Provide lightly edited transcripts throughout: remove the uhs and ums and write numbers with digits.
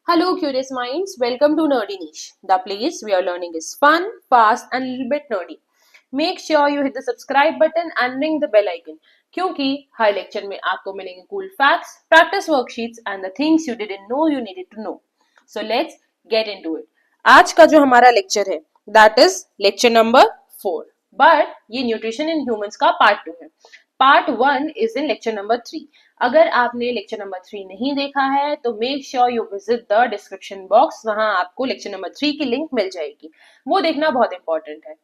Hello, curious minds. Welcome to Nerdy Niche. The place where learning is fun, fast, and a little bit nerdy. Make sure you hit the subscribe button and ring the bell icon. क्योंकि हर lecture में आपको मिलेंगे cool facts, practice worksheets, and the things you didn't know you needed to know. So let's get into it. आज का जो हमारा lecture है, that is lecture number 4. But ये न्यूट्रिशन इन ह्यूमंस का पार्ट 2 है. Part 1 is in lecture number 3. अगर आपने लेक्चर नंबर 3 नहीं देखा है तो make sure you visit the description box. वहां आपको लेक्चर नंबर 3 की लिंक मिल जाएगी. वो देखना बहुत इंपॉर्टेंट है.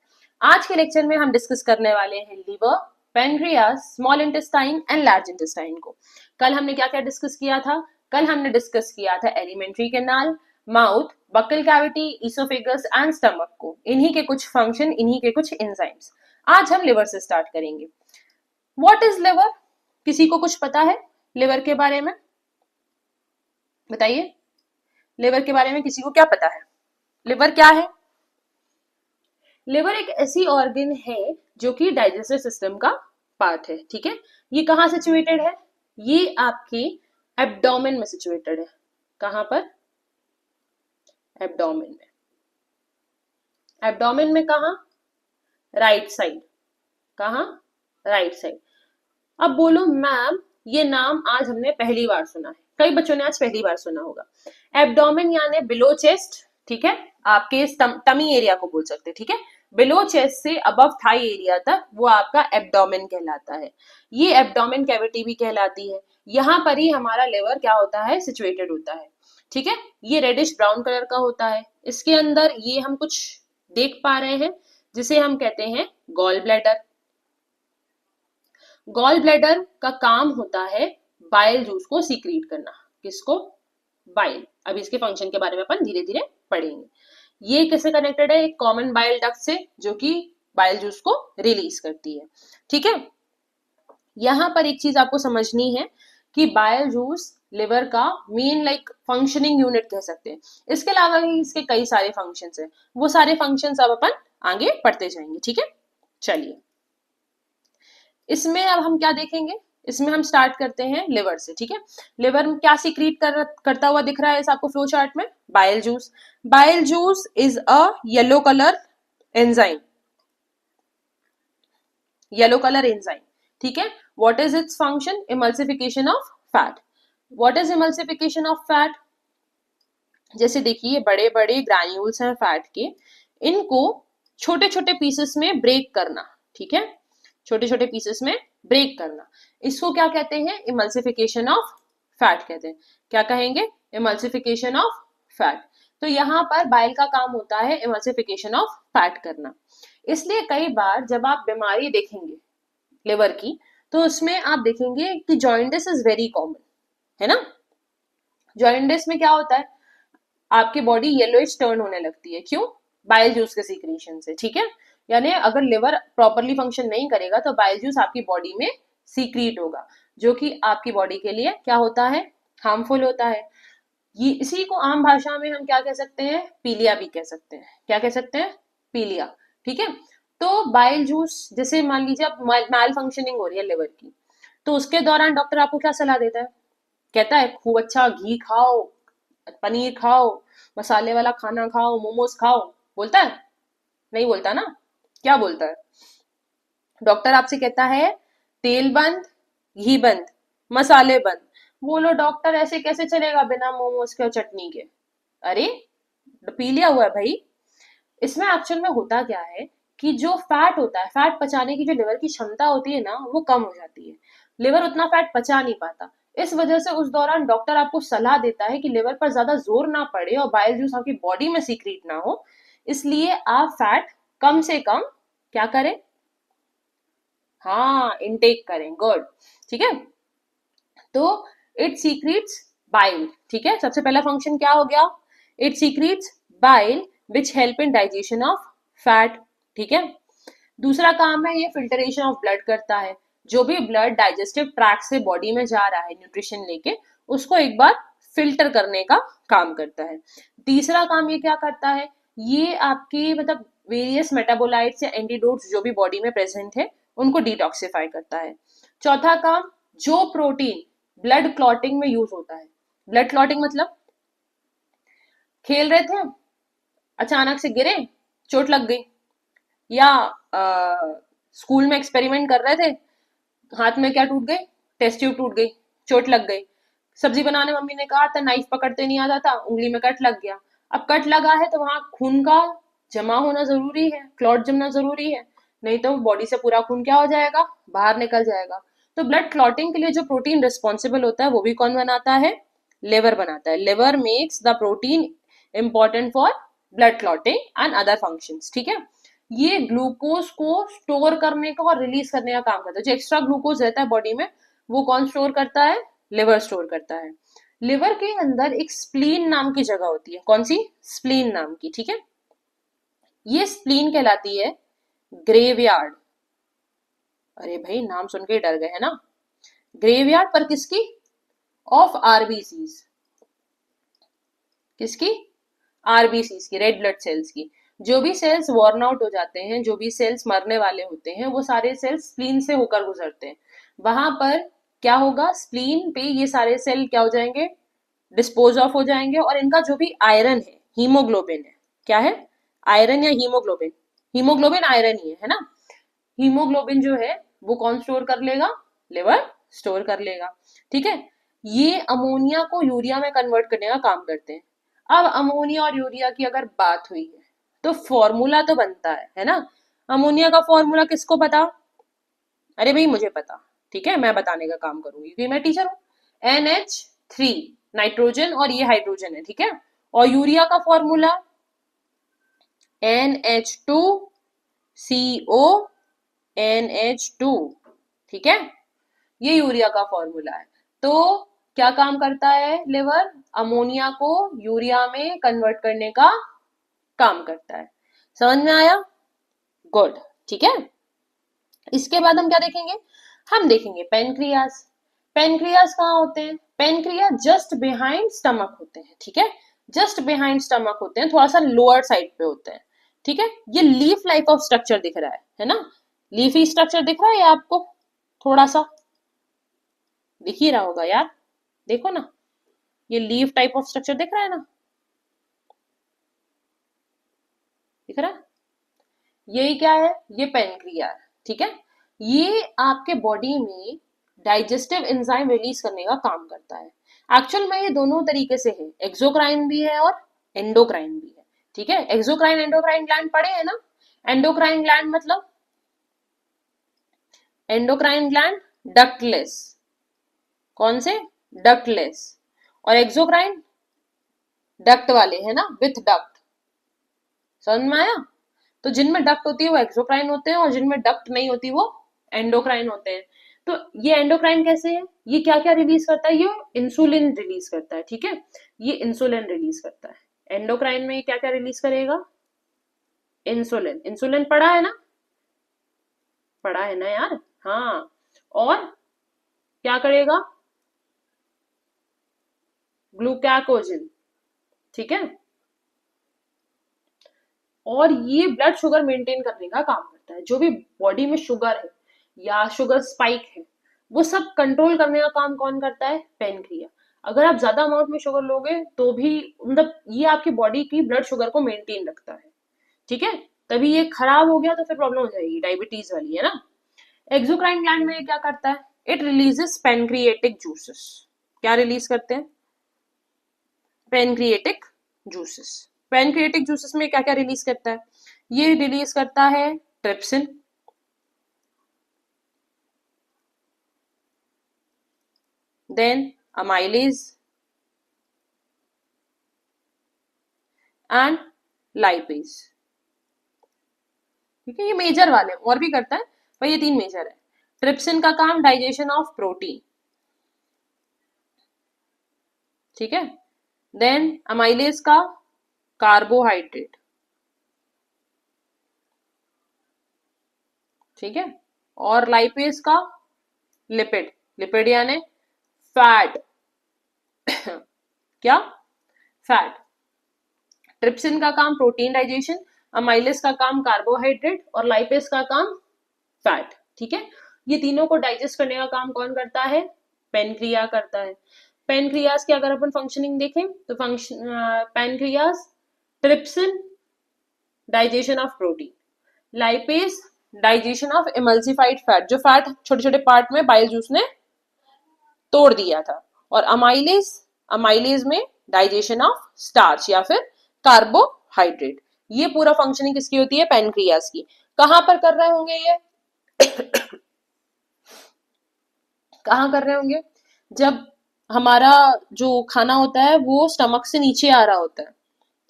आज के लेक्चर में हम डिस्कस करने वाले हैं liver, pancreas, small intestine and large intestine को. कल हमने क्या क्या डिस्कस किया था? कल हमने डिस्कस किया था alimentary canal, mouth, buccal cavity, oesophagus and stomach को. इन्हीं के कुछ फंक्शन, इन्हीं के कुछ एंजाइम्स. आज हम लिवर से स्टार्ट करेंगे. What is liver? किसी को कुछ पता है लिवर के बारे में? बताइए, लिवर के बारे में किसी को क्या पता है? लिवर क्या है? लिवर एक ऐसी ऑर्गन है जो कि डाइजेस्टिव सिस्टम का पार्ट है. ठीक है, ये कहाँ सिचुएटेड है? ये आपके एब्डोमेन में सिचुएटेड है. कहां पर? एब्डोमेन में. एब्डोमेन में कहां? Right side. कहां? Right side. अब बोलो मैम, ये नाम आज हमने पहली बार सुना है. कई बच्चों ने आज पहली बार सुना होगा. एब्डोमेन यानी बिलो चेस्ट. ठीक है, आपके टमी एरिया को बोल सकते हैं. ठीक है, बिलो चेस्ट से अबव थाई एरिया तक वो आपका एब्डोमेन कहलाता है. ये एब्डोमेन कैविटी भी कहलाती है. यहां पर ही हमारा लिवर क्या होता है? सिचुएटेड होता है. ठीक है, ये रेडिश ब्राउन कलर का होता है. इसके अंदर ये हम कुछ देख पा रहे हैं जिसे हम कहते हैं गॉल ब्लैडर. गॉल ब्लैडर का काम होता है बाइल जूस को सीक्रेट करना. किसको? बाइल. अब इसके फंक्शन के बारे में अपन धीरे धीरे पढ़ेंगे. ये किससे कनेक्टेड है? एक कॉमन बाइल डक्ट से, जो कि बाइल जूस को रिलीज करती है. ठीक है, यहां पर एक चीज आपको समझनी है कि बाइल जूस लिवर का मेन फंक्शनिंग यूनिट कह सकते हैं. इसके अलावा भी इसके कई सारे फंक्शंस हैं. वो सारे फंक्शंस अब अपन आगे पढ़ते जाएंगे. ठीक है, चलिए इसमें अब हम क्या देखेंगे? इसमें हम स्टार्ट करते हैं लिवर से. ठीक है, लिवर में क्या सीक्रेट करता हुआ दिख रहा है आपको फ्लो चार्ट में? Bile juice. Bile juice is a yellow colour enzyme. Yellow colour enzyme. ठीक है, what is its function? Emulsification of fat. What is emulsification of fat? जैसे देखिए, बड़े बड़े ग्रैन्यूल्स हैं फैट के, इनको छोटे छोटे पीसेस में ब्रेक करना. ठीक है, छोटे छोटे पीसेस में ब्रेक करना, इसको क्या कहते हैं? इमल्सिफिकेशन ऑफ फैट कहते हैं. क्या कहेंगे? Emulsification of fat. तो यहाँ पर बाइल का काम होता है इमल्सिफिकेशन ऑफ फैट करना. इसलिए कई बार जब आप बीमारी देखेंगे लिवर की, तो उसमें आप देखेंगे कि जॉइंटिस इज वेरी कॉमन, है ना? जॉइंटिस में क्या होता है? आपकी बॉडी येलोइश टर्न होने लगती है. क्यों? बाइल जूस के सीक्रेशन से. ठीक है, यानी अगर लिवर प्रॉपरली फंक्शन नहीं करेगा तो बाइल जूस आपकी बॉडी में सीक्रेट होगा, जो कि आपकी बॉडी के लिए क्या होता है? हार्मफुल होता है. ये इसी को आम भाषा में हम क्या कह सकते हैं? पीलिया भी कह सकते हैं. क्या कह सकते हैं? पीलिया. ठीक है, तो बाइल जूस, जैसे मान लीजिए अब मैल फंक्शनिंग हो रही है लिवर की, तो उसके दौरान डॉक्टर आपको क्या सलाह देता है? कहता है खूब अच्छा घी खाओ, पनीर खाओ, मसाले वाला खाना खाओ, मोमोज खाओ. बोलता है? नहीं बोलता ना. क्या बोलता है? डॉक्टर आपसे कहता है तेल बंद, घी बंद, मसाले बंद. बोलो डॉक्टर, ऐसे कैसे चलेगा बिना मोमोज के और चटनी के? अरे पीलिया हुआ है भाई. इसमें एक्चुअल में होता क्या है कि जो फैट होता है, फैट पचाने की जो लिवर की क्षमता होती है ना, वो कम हो जाती है. लिवर उतना फैट पचा नहीं पाता. इस वजह से उस दौरान डॉक्टर आपको सलाह देता है कि लिवर पर ज्यादा जोर ना पड़े और बाइल जूस आपकी बॉडी में सीक्रेट ना हो, इसलिए आप फैट कम से कम क्या करें? हाँ, इनटेक करें. गुड. ठीक है, तो इट सीक्रेट्स बाइल. ठीक है, सबसे पहला फंक्शन क्या हो गया? It secrets bile which help in digestion of fat. ठीक है, दूसरा काम है ये फिल्टरेशन ऑफ ब्लड करता है. जो भी ब्लड डाइजेस्टिव ट्रैक्ट से बॉडी में जा रहा है न्यूट्रिशन लेके, उसको एक बार फिल्टर करने का काम करता है. तीसरा काम ये क्या करता है? ये आपके वेरियस मेटाबोलाइट्स या एंटीडोट्स जो भी बॉडी में प्रेजेंट है, उनको डिटॉक्सिफाई करता है. चौथा काम, जो प्रोटीन ब्लड क्लॉटिंग में यूज होता है. ब्लड क्लॉटिंग मतलब खेल रहे थे, अचानक से गिरे, चोट लग गई, या स्कूल में एक्सपेरिमेंट कर रहे थे, हाथ में क्या टूट गई, टेस्ट ट्यूब टूट गई, चोट लग गई। सब्जी बनाने मम्मी ने कहा था, नाइफ पकड़ते नहीं आता था, उंगली में कट लग गया। अब कट लगा है तो वहां खून का जमा होना जरूरी है, क्लॉट जमना जरूरी है, नहीं तो बॉडी से पूरा खून क्या हो जाएगा, बाहर निकल जाएगा। तो ब्लड क्लॉटिंग के लिए जो प्रोटीन रिस्पॉन्सिबल होता है वो भी कौन बनाता है, लिवर बनाता है। Liver makes the protein important for blood clotting and other functions, ठीक है। ये ग्लूकोज को स्टोर करने का और रिलीज करने का काम करता है। जो एक्स्ट्रा ग्लूकोज रहता है बॉडी में वो कौन स्टोर करता है, लिवर स्टोर करता है। लिवर के अंदर एक स्प्लीन नाम की जगह होती है, कौन सी, स्प्लीन नाम की, ठीक है। ये स्प्लीन कहलाती है ग्रेवयार्ड। अरे भाई नाम सुन के ही डर गए है ना। ग्रेवयार्ड पर किसकी, ऑफ आरबीसीज, किसकी, आरबीसीज की, रेड ब्लड सेल्स की। जो भी सेल्स वॉर्न आउट हो जाते हैं, जो भी सेल्स मरने वाले होते हैं, वो सारे सेल्स स्प्लीन से होकर गुजरते हैं। वहां पर क्या होगा, स्प्लीन पे ये सारे सेल क्या हो जाएंगे, डिस्पोज ऑफ हो जाएंगे, और इनका जो भी आयरन है, हीमोग्लोबिन है, क्या है, आयरन या हीमोग्लोबिन, हीमोग्लोबिन आयरन ही है ना। हीमोग्लोबिन जो है वो कौन स्टोर कर लेगा, लिवर स्टोर कर लेगा, ठीक है। ये अमोनिया को यूरिया में कन्वर्ट करने का काम करते हैं। अब अमोनिया और यूरिया की अगर बात हुई है तो फॉर्मूला तो बनता है ना। अमोनिया का फॉर्मूला किसको पता, अरे भाई मुझे पता, ठीक है, मैं बताने का काम करूंगी क्योंकि मैं टीचर हूं। NH3 नाइट्रोजन और ये हाइड्रोजन है, ठीक है। और यूरिया का फॉर्मूला NH2CO NH2, ठीक है, ये यूरिया का फॉर्मूला है। तो क्या काम करता है लिवर, अमोनिया को यूरिया में कन्वर्ट करने का काम करता है। समझ में आया, गुड, ठीक है। इसके बाद हम क्या देखेंगे, हम देखेंगे पेनक्रियास। पेनक्रियास कहाँ होते हैं, पेनक्रिया जस्ट बिहाइंड स्टमक होते हैं, ठीक है, जस्ट बिहाइंड स्टमक होते हैं, थोड़ा सा लोअर साइड पे होते हैं, ठीक है। ये लीफ लाइक ऑफ स्ट्रक्चर दिख रहा है ना, लीफी स्ट्रक्चर दिख रहा है आपको, थोड़ा सा दिख ही रहा होगा यार, देखो ना, ये लीफ टाइप ऑफ स्ट्रक्चर दिख रहा है ना, दिख रहा है, यही क्या है, ये पेनक्रिया है, ठीक है। ये आपके बॉडी में डाइजेस्टिव एंजाइम रिलीज करने का काम करता है। एक्चुअल में ये दोनों तरीके से है, एक्सोक्राइन भी है और एंडोक्राइन भी है, ठीक है। एक्सोक्राइन एंडोक्राइन ग्लैंड पढ़े हैं ना। एंडोक्राइन ग्लैंड मतलब, एंडोक्राइन ग्लैंड डक्टलेस, कौन से, डक्टलेस, और एक्सोक्राइन डक्ट वाले है ना, विथ डक्ट, समझ में आया। तो जिनमें डक्ट होती है वो एक्सोक्राइन होते हैं और जिनमें डक्ट नहीं होती वो एंडोक्राइन होते हैं। तो ये एंडोक्राइन कैसे है, ये क्या क्या रिलीज करता है, ये इंसुलिन रिलीज करता है, ठीक है, ये इंसुलिन रिलीज करता है। एंडोक्राइन में क्या क्या रिलीज करेगा, इंसुलिन, इंसुलिन पढ़ा है ना, पढ़ा है ना यार, हाँ। और क्या करेगा, ग्लूकाकोजिन, ठीक है। और ये ब्लड शुगर मेंटेन करने का काम करता है। जो भी बॉडी में शुगर है या शुगर स्पाइक है वो सब कंट्रोल करने का काम कौन करता है, पेनक्रिया। अगर आप ज्यादा अमाउंट में शुगर लोगे तो भी मतलब ये आपकी बॉडी की ब्लड शुगर को मेंटेन रखता है, ठीक है। तभी ये खराब हो गया तो फिर प्रॉब्लम हो जाएगी, डायबिटीज वाली, है ना। एक्सोक्राइन ग्लैंड में ये क्या करता है, इट रिलीजेस पेनक्रिएटिक जूसेस, क्या रिलीज करते हैं, पेनक्रिएटिक जूसेस। पेनक्रिएटिक जूसेस में क्या क्या रिलीज करता है, ये रिलीज करता है trypsin, then amylase and lipase, ठीक है। ये मेजर वाले, और भी करता है पर ये तीन मेजर है। ट्रिप्सिन का काम डाइजेशन ऑफ प्रोटीन, ठीक है। देन अमाइलेज का कार्बोहाइड्रेट, ठीक है। और लाइपेज का लिपिड, लिपिड यानी फैट क्या, फैट। ट्रिप्सिन का काम प्रोटीन डाइजेशन, अमाइलेज का काम कार्बोहाइड्रेट और लाइपेज का काम फैट, ठीक है। ये तीनों को डाइजेस्ट करने का काम कौन करता है, पेनक्रिया करता है। पेनक्रियाज की अगर अपन फंक्शनिंग देखें तो pancreas, trypsin digestion of protein, lipase digestion of emulsified fat, जो फैट छोटे छोटे पार्ट में बाइल जूस ने तोड़ दिया था, और अमाइलेज, अमाइलेज में डाइजेशन ऑफ स्टार्च या फिर कार्बोहाइड्रेट। ये पूरा फंक्शनिंग किसकी होती है? पैनक्रियाज की। कहां पर कर रहे होंगे ये? कहां कर रहे होंगे? जब हमारा जो खाना होता है वो स्टमक से नीचे आ रहा होता है,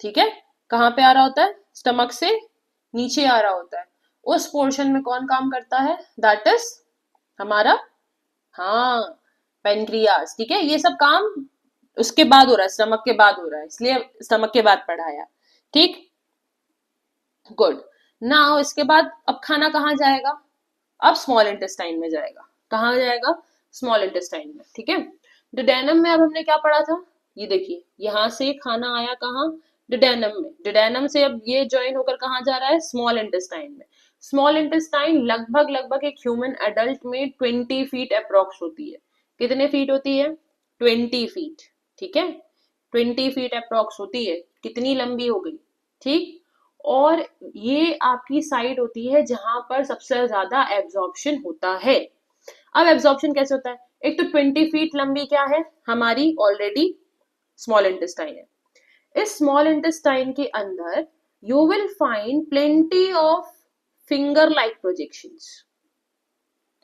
ठीक है? कहां पे आ रहा होता है? स्टमक से नीचे आ रहा होता है। उस पोर्शन में कौन काम करता है? दैट इज हमारा, हाँ, पेनक्रियाज, ठीक है? ये सब काम उसके बाद हो रहा है, स्टमक के बाद हो रहा है, इसलिए स्टमक के बाद पढ़ाया, ठीक? गुड। नाउ इसके बाद अब खाना कहाँ जाएगा? अब स्मॉल इंटेस्टाइन में जाएगा। कहाँ जाएगा? स्मॉल इंटेस्टाइन में, ठीक है? डिडेनम में अब हमने क्या पढ़ा था? ये देखिए, यहां से खाना आया कहाँ? डिडेनम में। डिडेनम से अब ये ज्वाइन होकर कहाँ जा रहा है? स्मॉल इंटेस्टाइन में। स्मॉल इंटेस्टाइन लगभग लगभग एक ह्यूमन एडल्ट में 20 फीट अप्रोक्स होती है। कितने फीट होती है? 20 फीट, ठीक है? 20 फीट अप्रोक्स होती है। कितनी लंबी हो गई, ठीक? और ये आपकी साइड होती है जहां पर सबसे ज्यादा एब्जॉर्प्शन होता है। अब एब्जॉर्प्शन कैसे होता है? एक तो 20 फीट लंबी क्या है हमारी? ऑलरेडी स्मॉल इंटेस्टाइन है। इस स्मॉल इंटेस्टाइन के अंदर you will find plenty of finger like projections.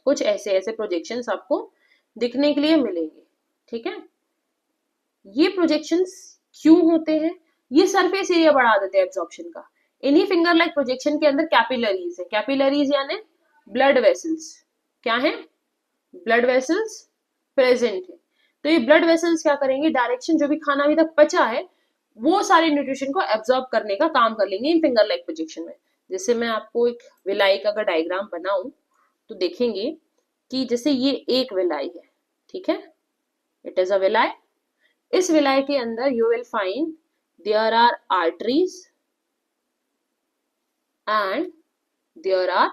कुछ ऐसे ऐसे प्रोजेक्शंस आपको दिखने के लिए मिलेंगे, ठीक है? ये प्रोजेक्शंस क्यों होते हैं? ये सरफेस एरिया बढ़ा देते हैं एब्जॉर्प्शन का। इन्हीं फिंगर लाइक प्रोजेक्शन के अंदर कैपिलरीज है। कैपिलरीज यानी ब्लड वेसल्स। क्या है? ब्लड वेसल्स प्रेजेंट है। तो ये ब्लड वेसल्स क्या करेंगे? डायरेक्शन, जो भी खाना अभी तक पचा है वो सारे न्यूट्रिशन को एब्जॉर्ब करने का काम कर लेंगे इन फिंगर लाइक प्रोजेक्शन में। जैसे मैं आपको एक विलाई का अगर डायग्राम बनाऊं तो देखेंगे कि जैसे ये एक विलाई है, ठीक है? It is a villi. इस विलाई के अंदर you will find there are arteries and there are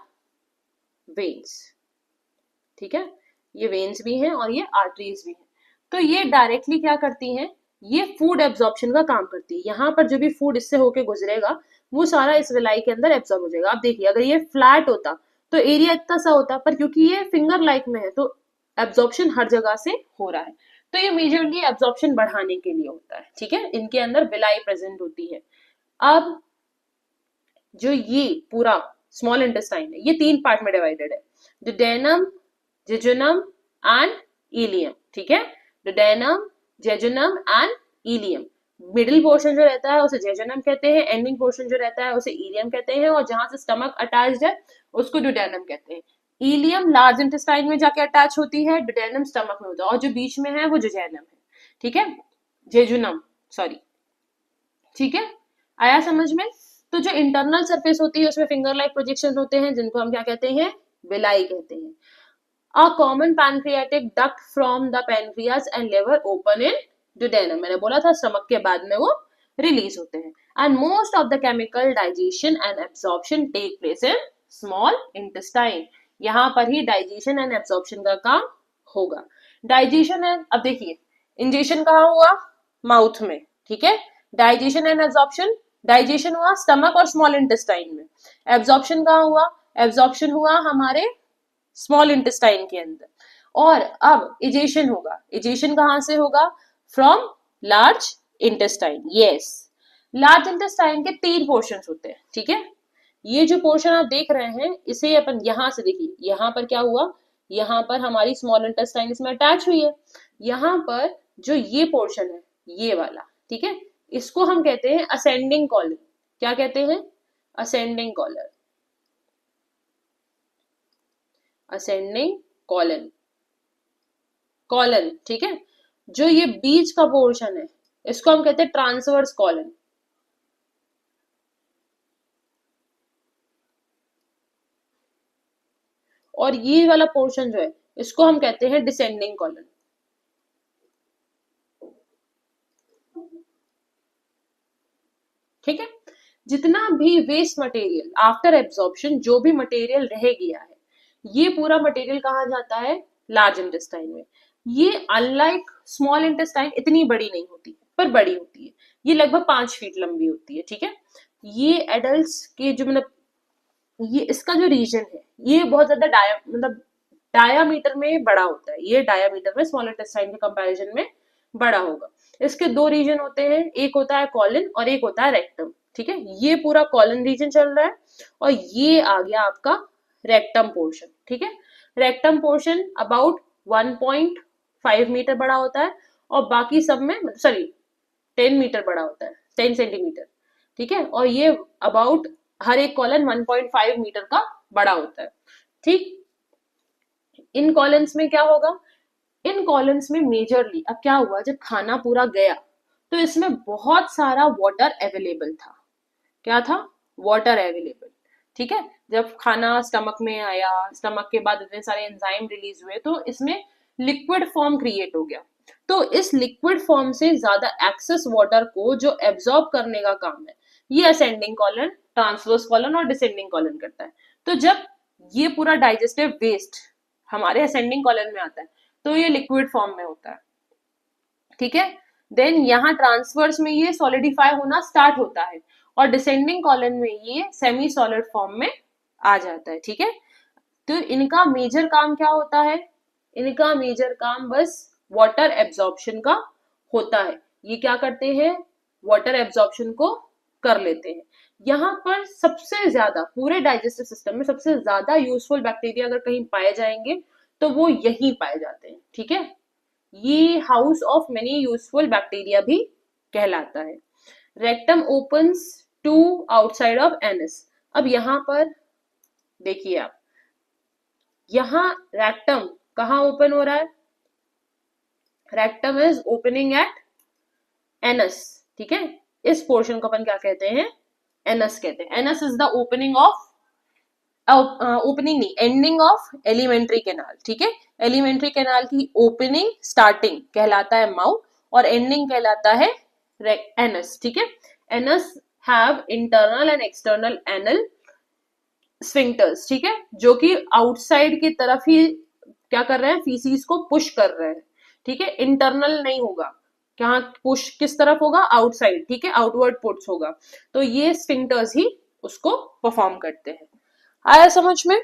veins, ठीक है? ये वेन्स भी हैं और ये आर्टरीज भी हैं। तो ये डायरेक्टली क्या करती हैं? ये फूड एब्जॉर्प्शन का काम करती है। यहाँ पर जो भी फूड इससे होके गुजरेगा वो सारा इस विलाई के अंदर एब्जॉर्ब हो जाएगा। आप देखिए, अगर ये फ्लैट होता तो एरिया इतना सा होता, पर क्योंकि ये फिंगर लाइक में है तो एब्जॉर्प्शन हर जगह से हो रहा है। तो ये मेजरली एब्जॉर्प्शन बढ़ाने के लिए होता है, ठीक है? इनके अंदर विलाई प्रेजेंट होती है। अब जो ये पूरा स्मॉल इंटेस्टाइन है ये 3 पार्ट में डिवाइडेड है, डिडेनम, जेजुनम एंड इलियम, ठीक है? Duodenum, jejunum and ileum. Middle portion जो रहता है उसे जेजुनम कहते हैं, एंडिंग पोर्शन जो रहता है उसे इलियम कहते हैं, और जहां से स्टमक अटैच्ड है उसको डिडेनम कहते हैं। इलियम लार्ज इंटेस्टाइन में जाके अटैच होती है, डिडेनम स्टमक में होता है, और जो बीच में है वो जेजुनम है, ठीक है? जेजुनम, सॉरी, ठीक है? आया समझ में? तो जो इंटरनल सरफेस होती है उसमें फिंगर लाइक प्रोजेक्शन होते हैं जिनको हम क्या कहते हैं? विलाई कहते हैं। A common pancreatic duct from the pancreas and liver open in duodenum. मैंने बोला था स्टमक के बाद में वो रिलीज होते हैं। And most of the chemical digestion and absorption take place in small intestine. यहाँ पर ही डाइजेशन एंड एब्जॉर्प्शन का काम होगा। डाइजेशन एंड, अब देखिए, इंजेशन कहाँ हुआ? माउथ में, ठीक है? डाइजेशन एंड एब्जॉर्प्शन, डाइजेशन हुआ स्टमक और स्मॉल इंटेस्टाइन में। एब्जॉर्प्शन कहाँ हुआ? एब्जॉर्प्शन हुआ हमारे स्मॉल इंटेस्टाइन के अंदर। और अब इजेशन होगा। इजेशन कहां से होगा? From large intestine. Yes, large intestine के 3 पोर्शंस होते हैं, ठीक है? ये जो पोर्शन आप देख रहे हैं इसे अपन यहां से देखिए, यहां पर क्या हुआ? यहां पर हमारी स्मॉल इंटेस्टाइन इसमें अटैच हुई है। यहां पर जो ये पोर्शन है, ये वाला, ठीक है, इसको हम कहते हैं असेंडिंग कॉलम। क्या कहते हैं? Ascending column, ascending colon, colon, ठीक है? जो ये बीच का पोर्शन है इसको हम कहते हैं ट्रांसवर्स कॉलन। और ये वाला पोर्शन जो है इसको हम कहते हैं डिसेंडिंग कॉलन। ठीक है? जितना भी वेस्ट मटेरियल आफ्टर एब्जॉर्प्शन, जो भी मटेरियल रह गया है, ये पूरा मटेरियल कहाँ जाता है? लार्ज इंटेस्टाइन में। ये अनलाइक स्मॉल इंटेस्टाइन इतनी बड़ी नहीं होती पर बड़ी होती है, ये लगभग 5 फीट लंबी होती है, ठीक है। ये एडल्ट्स के जो मतलब ये इसका जो रीजन है ये बहुत ज्यादा मतलब डायामीटर में बड़ा होता है, ये डायामीटर में स्मॉल इंटेस्टाइन के कंपैरिजन में बड़ा होगा। इसके दो रीजन होते हैं, एक होता है कॉलन और एक होता है रेक्टम, ठीक है। ये पूरा कॉलन रीजन चल रहा है और ये आ गया आपका रेक्टम पोर्शन, ठीक है। रेक्टम पोर्शन अबाउट 1.5 मीटर बड़ा होता है और बाकी सब में सॉरी 10 मीटर बड़ा होता है, 10 सेंटीमीटर, ठीक है। और ये अबाउट हर एक कॉलन 1.5 मीटर का बड़ा होता है, ठीक। इन कॉलम्स में क्या होगा, इन कॉलम्स में मेजरली अब क्या हुआ, जब खाना पूरा गया तो इसमें बहुत सारा वाटर अवेलेबल था। क्या था, वाटर अवेलेबल, ठीक है। जब खाना स्टमक में आया, स्टमक के बाद इतने सारे एंजाइम रिलीज हुए तो इसमें लिक्विड फॉर्म क्रिएट हो गया। तो इस लिक्विड फॉर्म से ज्यादा एक्सेस वाटर को जो एब्जॉर्ब करने का काम है ये असेंडिंग कॉलन, ट्रांसवर्स कॉलन और डिसेंडिंग कॉलन करता है। तो जब ये पूरा डाइजेस्टिव वेस्ट हमारे असेंडिंग कॉलन में आता है तो ये लिक्विड फॉर्म में होता है, ठीक है। देन यहाँ ट्रांसवर्स में ये सॉलिडिफाई होना स्टार्ट होता है और डिसेंडिंग कॉलन में ये सेमी सॉलिड फॉर्म में आ जाता है, ठीक है। तो इनका मेजर काम क्या होता है, इनका मेजर काम बस वाटर एब्जॉर्प्शन का होता है। ये क्या करते हैं, वाटर एब्जॉर्प्शन को कर लेते हैं। यहाँ पर सबसे ज्यादा पूरे डाइजेस्टिव सिस्टम में सबसे ज्यादा यूजफुल बैक्टीरिया अगर कहीं पाए जाएंगे तो वो यही पाए जाते हैं, ठीक है। ये house of many useful bacteria भी कहलाता है। Rectum opens to outside of anus. अब यहाँ पर देखिए आप, यहाँ रेक्टम कहाँ ओपन हो रहा है, rectum is opening eight anus, ठीक है। इस पोर्शन को अपन क्या कहते हैं, एनस कहते हैं। Anus is the opening of opening नहीं, एंडिंग ऑफ एलिमेंट्री कैनाल, ठीक है। एलिमेंट्री कैनाल की ओपनिंग स्टार्टिंग कहलाता है माउथ और एंडिंग कहलाता है एनस, ठीक है। Anus have internal and external anal sphincters, ठीक है, जो कि आउटसाइड की तरफ ही क्या कर रहे हैं, फीसीज को पुश कर रहे हैं, ठीक है। इंटरनल नहीं होगा, क्या पुश किस तरफ होगा, आउटसाइड, ठीक है, आउटवर्ड पुट्स होगा। तो ये स्फिंक्टर्स ही उसको परफॉर्म करते हैं। आया समझ में?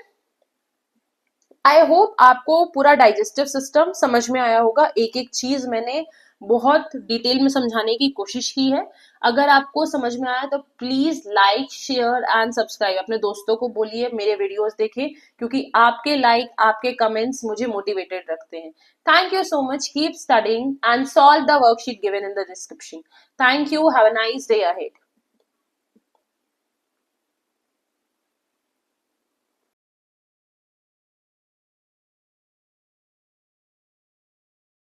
आई होप आपको पूरा डाइजेस्टिव सिस्टम समझ में आया होगा। एक एक चीज मैंने बहुत डिटेल में समझाने की कोशिश की है। अगर आपको समझ में आया तो please like, share and subscribe. अपने दोस्तों को बोलिए मेरे वीडियोस देखें, क्योंकि आपके लाइक, आपके कमेंट्स मुझे मोटिवेटेड रखते हैं। Thank you so much. Keep studying and solve the worksheet given in the description. Thank you. Have a nice day ahead.